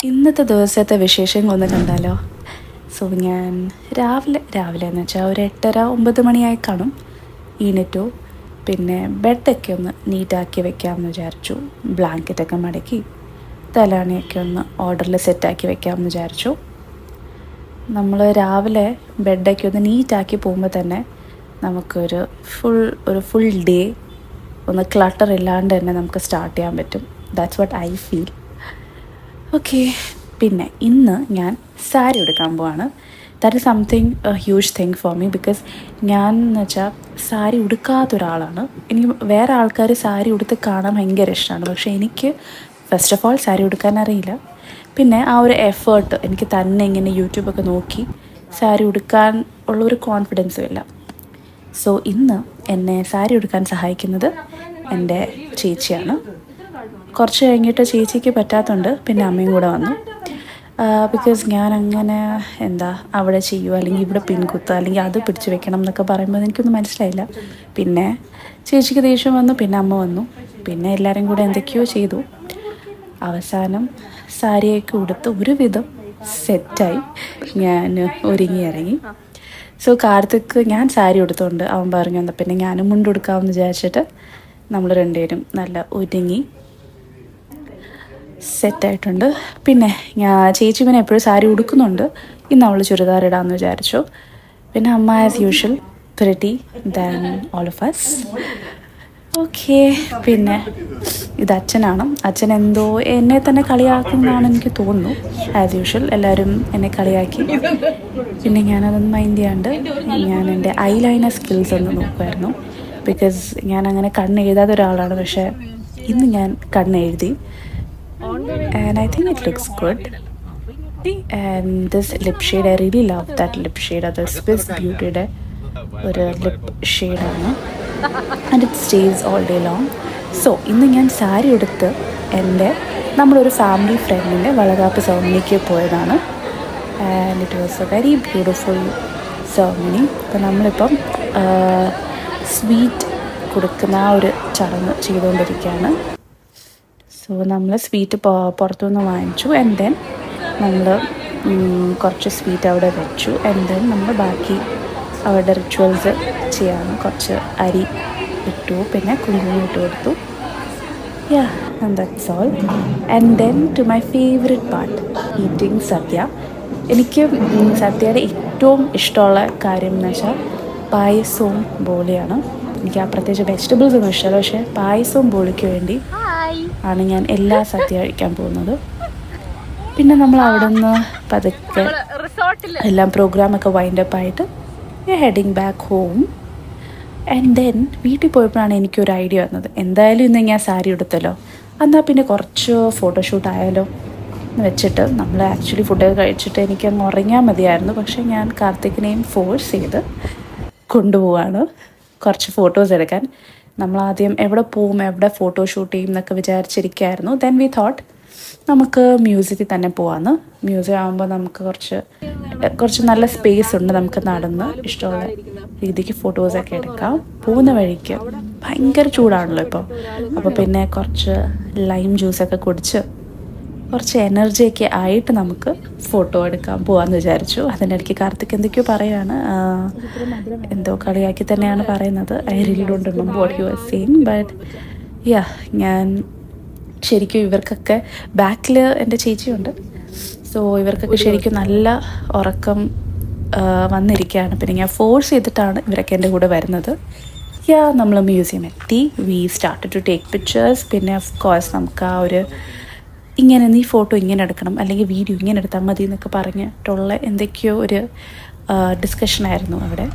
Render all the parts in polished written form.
ഇന്നത്തെ ദിവസത്തെ വിശേഷങ്ങളൊന്ന് കണ്ടാലോ? സോ ഞാൻ രാവിലെ എന്ന് വെച്ചാൽ ഒരു 8:30-9 മണിയായി കാണും. എണീറ്റു. പിന്നെ ബെഡൊക്കെ ഒന്ന് നീറ്റാക്കി വെക്കാമെന്ന് വിചാരിച്ചു. ബ്ലാങ്കറ്റൊക്കെ മടക്കി തലാണിയൊക്കെ ഒന്ന് ഓർഡറിൽ സെറ്റാക്കി വെക്കാമെന്ന് വിചാരിച്ചു. നമ്മൾ രാവിലെ ബെഡൊക്കെ ഒന്ന് നീറ്റാക്കി പോകുമ്പോൾ തന്നെ നമുക്കൊരു ഫുൾ ഡേ ഒന്ന് ക്ലട്ടർ ഇല്ലാണ്ട് തന്നെ നമുക്ക് സ്റ്റാർട്ട് ചെയ്യാൻ പറ്റും. That's what I feel. Okay, പിന്നെ ഇന്ന് ഞാൻ സാരി ഉടുക്കാൻ പോവാണ്. That is something huge thing for me. Because ഞാൻ എന്ന് വെച്ചാൽ സാരി ഉടുക്കാത്തൊരാളാണ്. എനിക്ക് വേറെ ആൾക്കാർ സാരി ഉടുത്ത് കാണാൻ ഭയങ്കര ഇഷ്ടമാണ്. പക്ഷേ എനിക്ക് ഫസ്റ്റ് ഓഫ് ഓൾ സാരി ഉടുക്കാൻ അറിയില്ല. പിന്നെ ആ ഒരു എഫേർട്ട് എനിക്ക് തന്നെ ഇങ്ങനെ യൂട്യൂബൊക്കെ നോക്കി സാരി ഉടുക്കാൻ ഉള്ളൊരു കോൺഫിഡൻസും ഇല്ല. സോ ഇന്ന് എന്നെ സാരി ഉടുക്കാൻ സഹായിക്കുന്നത് എൻ്റെ ചേച്ചിയാണ്. കുറച്ച് കഴിഞ്ഞിട്ട് ചേച്ചിക്ക് പറ്റാത്തതുകൊണ്ട് പിന്നെ അമ്മയും കൂടെ വന്നു. ബിക്കോസ് ഞാൻ അങ്ങനെ അവിടെ ചെയ്യുക അല്ലെങ്കിൽ ഇവിടെ പിൻകുത്തുക അല്ലെങ്കിൽ അത് പിടിച്ച് വെക്കണം എന്നൊക്കെ പറയുമ്പോൾ എനിക്കൊന്നും മനസ്സിലായില്ല. പിന്നെ ചേച്ചിക്ക് ദേഷ്യം വന്നു, പിന്നെ അമ്മ വന്നു, പിന്നെ എല്ലാവരും കൂടെ എന്തൊക്കെയോ ചെയ്തു. അവസാനം സാരിയൊക്കെ ഉടുത്ത് ഒരുവിധം സെറ്റായി ഞാൻ ഇറങ്ങി. സോ കാർത്തിക് ഞാൻ സാരി ഉടുത്തുകൊണ്ട് അവൻ പറഞ്ഞു എന്നാൽ പിന്നെ ഞാനും മുണ്ടുടുക്കാമെന്ന് വിചാരിച്ചിട്ട് നമ്മൾ രണ്ടുപേരും നല്ല ഒരുങ്ങി സെറ്റായിട്ടുണ്ട്. പിന്നെ ചേച്ചി പിന്നെ എപ്പോഴും സാരി ഉടുക്കുന്നുണ്ട്. ഇന്ന് അവൾ ചുരിദാർ ഇടാമെന്ന് വിചാരിച്ചു. പിന്നെ അമ്മ as usual pretty than all of us. Okay, പിന്നെ ഇത് അച്ഛനാണ്. അച്ഛൻ എന്തോ എന്നെ തന്നെ കളിയാക്കുന്നതാണെന്ന് എനിക്ക് തോന്നുന്നു. ആസ് യൂഷ്വൽ എല്ലാവരും എന്നെ കളിയാക്കി. പിന്നെ ഞാനതൊന്നും മൈൻഡ് ചെയ്യാണ്ട് ഞാൻ എൻ്റെ ഐലൈനർ സ്കിൽസ് ഒന്ന് നോക്കുമായിരുന്നു. ബിക്കോസ് ഞാൻ അങ്ങനെ കണ്ണ് എഴുതാത്ത ഒരാളാണ്. പക്ഷേ ഇന്ന് ഞാൻ കണ്ണ് എഴുതി. And I think it looks good. And this lip shade, I really love that lip shade. അത് Swiss Beautyയുടെ ഒരു ലിപ്പ് ഷെയ്ഡാണ്. And it stays all day long. So ഇന്ന് ഞാൻ സാരി ഉടുത്ത് നമ്മളൊരു ഫാമിലി ഫ്രണ്ടിൻ്റെ വളകാപ്പ് സെറമണിക്ക് പോയതാണ്. And it was A very beautiful ceremony. അപ്പോൾ നമ്മളിപ്പം സ്വീറ്റ് കൊടുക്കുന്ന ആ ഒരു ചടങ്ങ് ചെയ്തുകൊണ്ടിരിക്കുകയാണ്. സോ നമ്മൾ സ്വീറ്റ് പുറത്തുനിന്ന് വാങ്ങിച്ചു. ആൻഡ് ദെൻ നമ്മൾ കുറച്ച് സ്വീറ്റ് അവിടെ വെച്ചു. ആൻഡ് ദെൻ നമ്മൾ ബാക്കി അവരുടെ റിച്വൽസ് ചെയ്യാണ്. കുറച്ച് അരി ഇട്ടു, പിന്നെ കുങ്കുമം ഇട്ട് കൊടുത്തു. Yeah, and that's all. And then to my favourite part, eating sadya. എനിക്ക് സദ്യയുടെ ഏറ്റവും ഇഷ്ടമുള്ള കാര്യം എന്ന് വെച്ചാൽ പായസവും ബോളിയാണ്. എനിക്ക് ആ പ്രത്യേകിച്ച് വെജിറ്റബിൾസ് ഒന്നും ഇഷ്ടമല്ല. പക്ഷേ പായസവും ബോളിക്ക് വേണ്ടി ആണ് ഞാൻ എല്ലാ സദ്യ കഴിക്കാൻ പോകുന്നത്. പിന്നെ നമ്മൾ അവിടെ നിന്ന് പതുക്കെ എല്ലാം പ്രോഗ്രാമൊക്കെ വൈൻഡപ്പ് ആയിട്ട് heading back home. And then വീട്ടിൽ പോയപ്പോഴാണ് എനിക്കൊരു ഐഡിയ വന്നത്. എന്തായാലും ഇന്ന് ഞാൻ സാരി എടുത്തല്ലോ, എന്നാൽ പിന്നെ കുറച്ച് ഫോട്ടോഷൂട്ട് ആയാലോ എന്ന് വെച്ചിട്ട് നമ്മൾ ആക്ച്വലി ഫുഡൊക്കെ കഴിച്ചിട്ട് എനിക്കങ്ങ് ഉറങ്ങിയാൽ മതിയായിരുന്നു. പക്ഷേ ഞാൻ കാർത്തികിനെയും ഫോഴ്സ് ചെയ്ത് കൊണ്ടുപോവാണ് കുറച്ച് ഫോട്ടോസ് എടുക്കാൻ. നമ്മളാദ്യം എവിടെ പോവും, എവിടെ ഫോട്ടോ ഷൂട്ട് ചെയ്യും എന്നൊക്കെ വിചാരിച്ചിരിക്കുകയായിരുന്നു. ദെൻ വി തോട്ട് നമുക്ക് മ്യൂസിയത്തിൽ തന്നെ പോവാമെന്ന്. മ്യൂസിയം ആകുമ്പോൾ നമുക്ക് കുറച്ച് നല്ല സ്പേസ് ഉണ്ട്. നമുക്ക് നടന്ന് ഇഷ്ടമുള്ള രീതിക്ക് ഫോട്ടോസൊക്കെ എടുക്കാം. പോകുന്ന വഴിക്ക് ഭയങ്കര ചൂടാണല്ലോ ഇപ്പോൾ. അപ്പോൾ പിന്നെ കുറച്ച് ലൈം ജ്യൂസൊക്കെ കുടിച്ച് കുറച്ച് എനർജിയൊക്കെ ആയിട്ട് നമുക്ക് ഫോട്ടോ എടുക്കാൻ പോകാമെന്ന് വിചാരിച്ചു. അതിനിടയ്ക്ക് കാർത്തിക് എന്തൊക്കെയോ പറയുകയാണ്, എന്തോ കളിയാക്കി തന്നെയാണ് പറയുന്നത്. I really don't remember what you are saying. But yeah, ഞാൻ ശരിക്കും ഇവർക്കൊക്കെ ബാക്കിൽ എൻ്റെ ചേച്ചിയുണ്ട്. സോ ഇവർക്കൊക്കെ ശരിക്കും നല്ല ഉറക്കം വന്നിരിക്കുകയാണ്. പിന്നെ ഞാൻ ഫോഴ്സ് ചെയ്തിട്ടാണ് ഇവരൊക്കെ എൻ്റെ കൂടെ വരുന്നത്. യാ, നമ്മൾ മ്യൂസിയം എത്തി. We started to take pictures. പിന്നെ ഓഫ് കോഴ്സ് നമുക്ക് ആ ഒരു നീ ഫോട്ടോ ഇങ്ങനെ എടുക്കണം അല്ലെങ്കിൽ വീഡിയോ ഇങ്ങനെ എടുത്താൽ മതി എന്നൊക്കെ പറഞ്ഞിട്ടുള്ള എന്തൊക്കെയോ ഒരു ഡിസ്കഷനായിരുന്നു അവിടെ.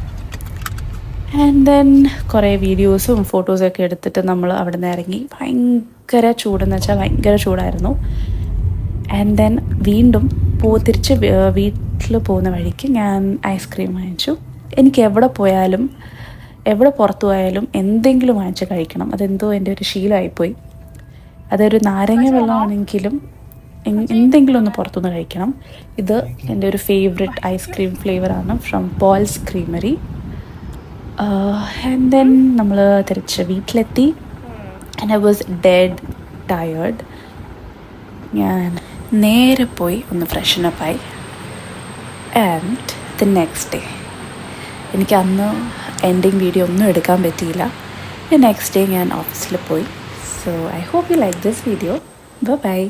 ആൻഡ് ദെൻ കുറേ വീഡിയോസും ഫോട്ടോസൊക്കെ എടുത്തിട്ട് നമ്മൾ അവിടെ നിന്ന് ഇറങ്ങി. ഭയങ്കര ചൂടെന്ന് വെച്ചാൽ ഭയങ്കര ചൂടായിരുന്നു. ആൻഡ് ദെൻ വീണ്ടും തിരിച്ച് വീട്ടിൽ പോകുന്ന വഴിക്ക് ഞാൻ ഐസ്ക്രീം വാങ്ങിച്ചു. എനിക്ക് എവിടെ പുറത്തു പോയാലും എന്തെങ്കിലും വാങ്ങിച്ച് കഴിക്കണം. അതെന്തോ എൻ്റെ ഒരു ശീലമായിപ്പോയി. അതൊരു നാരങ്ങ വെള്ളമാണെങ്കിലും എന്തെങ്കിലും ഒന്ന് പുറത്തുനിന്ന് കഴിക്കണം. ഇത് എൻ്റെ ഒരു ഫേവറേറ്റ് ഐസ്ക്രീം ഫ്ലേവറാണ് from Paul's creamery. And then നമ്മൾ തിരിച്ച് വീട്ടിലെത്തി. And I was dead tired. ഞാൻ നേരെ പോയി ഒന്ന് ഫ്രഷനപ്പായി. ആൻഡ് ദ നെക്സ്റ്റ് ഡേ എനിക്ക് അന്ന് എൻഡിങ് വീഡിയോ ഒന്നും എടുക്കാൻ പറ്റിയില്ല. നെക്സ്റ്റ് ഡേ ഞാൻ ഓഫീസിൽ പോയി. So I hope you like this video. By.